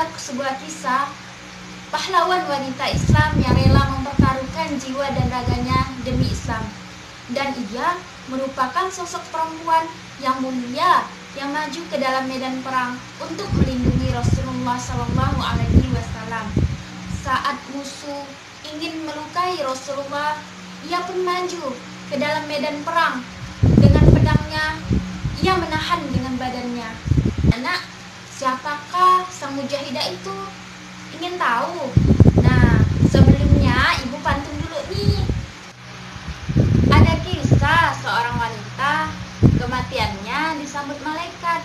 ada sebuah kisah pahlawan wanita Islam yang rela mempertaruhkan jiwa dan raganya demi Islam. Dan ia merupakan sosok perempuan yang mulia yang maju ke dalam medan perang untuk melindungi Rasulullah SAW. Saat musuh ingin melukai Rasulullah, ia pun maju ke dalam medan perang. Dengan pedangnya, ia menahan dengan badannya. Anak, siapakah sang mujahidah itu? Ingin tahu? Nah, sebelumnya ibu pantun dulu nih. Ada kisah seorang wanita, kematiannya disambut malaikat.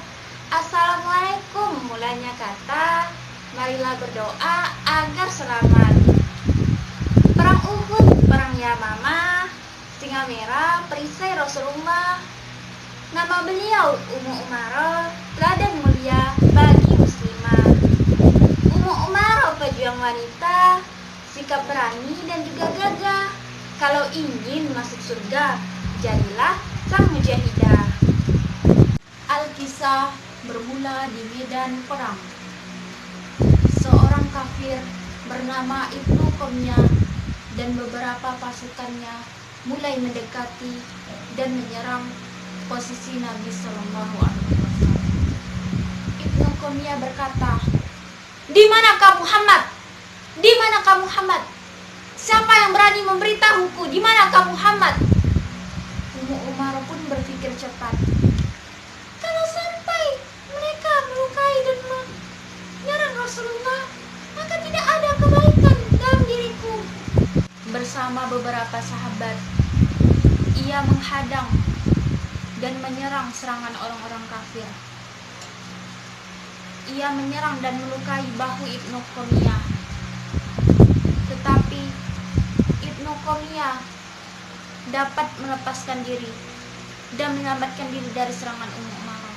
Assalamualaikum, mulanya kata, marilah berdoa agar selamat. Perang Uhud, perang Yamamah, singa merah, perisai Rasulullah. Nama beliau Ummu Umaroh, teladan mulia bagi muslimah. Ummu Umaroh pejuang wanita, sikap berani dan juga gagah. Kalau ingin masuk surga, jadilah sang mujahidah. Al-Kisah bermula di medan perang. Seorang kafir bernama Ibnu Qomiyah dan beberapa pasukannya mulai mendekati dan menyerang posisi Nabi SAW. Ibnu Qomiyah berkata, "Di manakah Muhammad? Di manakah Muhammad? Siapa yang berani memberitahuku di manakah Muhammad?" Ummu Umaroh pun berpikir cepat. Kalau sampai mereka melukai dan menyerang Rasulullah, maka tidak ada kebaikan dalam diriku. Bersama beberapa sahabat, ia menghadang dan menyerang serangan orang-orang kafir. Ia menyerang dan melukai bahu Ibnu Qomiyah. Tetapi Ibnu Qomiyah dapat melepaskan diri dan menyelamatkan diri dari serangan Ummu Umaroh.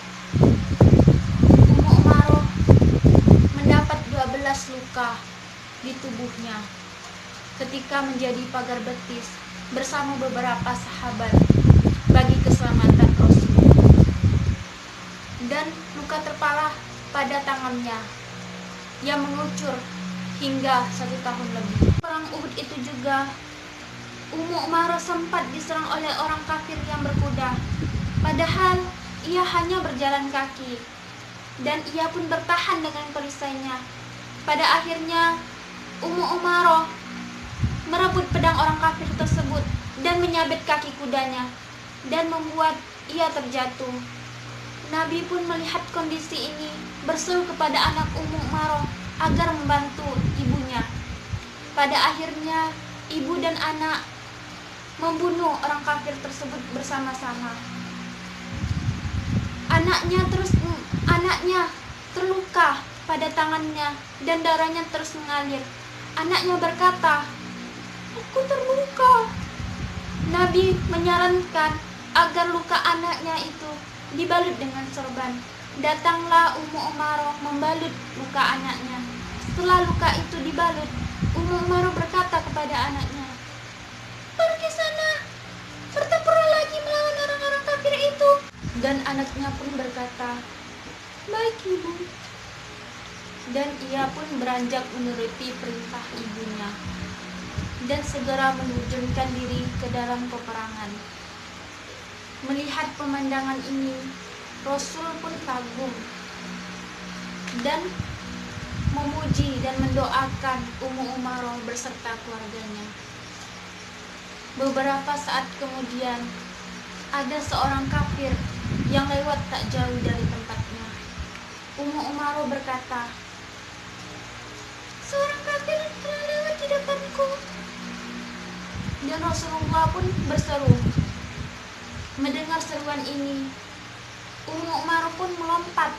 Ummu Umaroh mendapat 12 luka di tubuhnya ketika menjadi pagar betis bersama beberapa sahabat bagi keselamatan Rasul. Dan luka terparah pada tangannya yang mengucur hingga 1 tahun lebih. Perang Uhud itu juga Ummu Umaroh sempat diserang oleh orang kafir yang berkuda, padahal ia hanya berjalan kaki, dan ia pun bertahan dengan perisainya. Pada akhirnya Ummu Umaroh merebut pedang orang kafir tersebut dan menyabet kaki kudanya dan membuat ia terjatuh. Nabi pun melihat kondisi ini, berseru kepada anak Ummu Umaroh agar membantu ibunya. Pada akhirnya ibu dan anak membunuh orang kafir tersebut bersama-sama. Anaknya terluka pada tangannya dan darahnya terus mengalir. Anaknya berkata, "Aku terluka." Nabi menyarankan agar luka anaknya itu dibalut dengan sorban. Datanglah Ummu Umaroh membalut luka anaknya. Setelah luka itu dibalut, Ummu Umaroh berkata kepada anaknya, "Pergi sana, bertempurlah lagi melawan orang-orang kafir itu." Dan anaknya pun berkata, "Baik, ibu." Dan ia pun beranjak menuruti perintah ibunya dan segera menerjunkan diri ke dalam peperangan. Melihat pemandangan ini, Rasul pun kagum dan memuji dan mendoakan Ummu Umaroh beserta keluarganya. Beberapa saat kemudian, ada seorang kafir yang lewat tak jauh dari tempatnya. Ummu Umaroh berkata, "Seorang kafir telah lewat di depanku." Dan Rasulullah pun berseru. Mendengar seruan ini, Ummu Umaroh pun melompat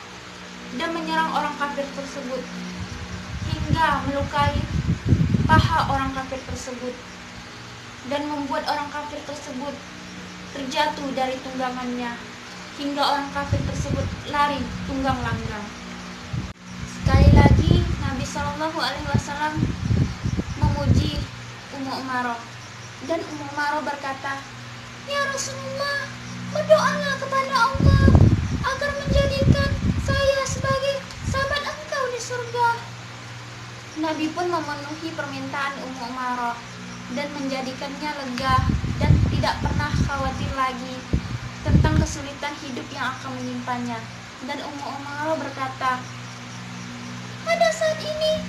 dan menyerang orang kafir tersebut hingga melukai paha orang kafir tersebut dan membuat orang kafir tersebut terjatuh dari tunggangannya hingga orang kafir tersebut lari tunggang langgang. Sekali lagi Nabi SAW memuji Ummu Umaroh, dan Ummu Umaroh berkata, "Ya Rasulullah, berdoalah kepada Allah agar menjadikan saya sebagai sahabat engkau di surga. Nabi pun memenuhi permintaan Ummu Umairah dan menjadikannya lega dan tidak pernah khawatir lagi tentang kesulitan hidup yang akan menimpanya. Dan Ummu Umairah berkata, pada saat ini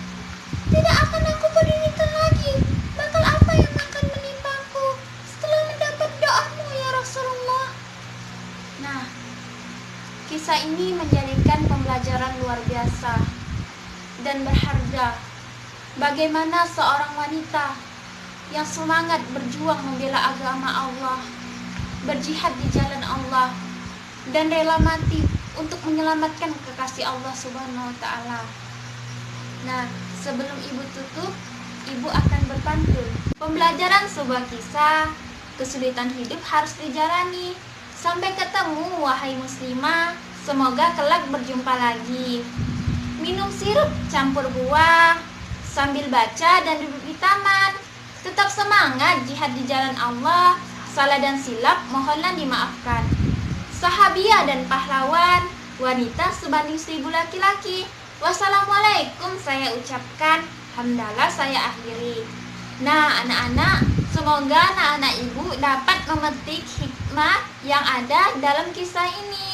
tidak akan aku pedulikan lagi bakal apa yang akan menimpaku setelah mendapat doamu ya Rasulullah. Nah, kisah ini menjadikan pembelajaran luar biasa dan berharga. Bagaimana seorang wanita yang semangat berjuang membela agama Allah, berjihad di jalan Allah, dan rela mati untuk menyelamatkan kekasih Allah Subhanahu wa Ta'ala. Nah, sebelum ibu tutup, ibu akan berpantun. Pembelajaran sebuah kisah, kesulitan hidup harus dijalani. Sampai ketemu wahai muslimah, semoga kelak berjumpa lagi. Minum sirup campur buah, sambil baca dan duduk di taman. Tetap semangat jihad di jalan Allah, salah dan silap mohonlah dimaafkan. Sahabiah dan pahlawan, wanita sebanding 1000 laki-laki. Wassalamualaikum saya ucapkan, hamdalah saya akhiri. Nah anak-anak, semoga anak-anak ibu dapat memetik hikmah yang ada dalam kisah ini.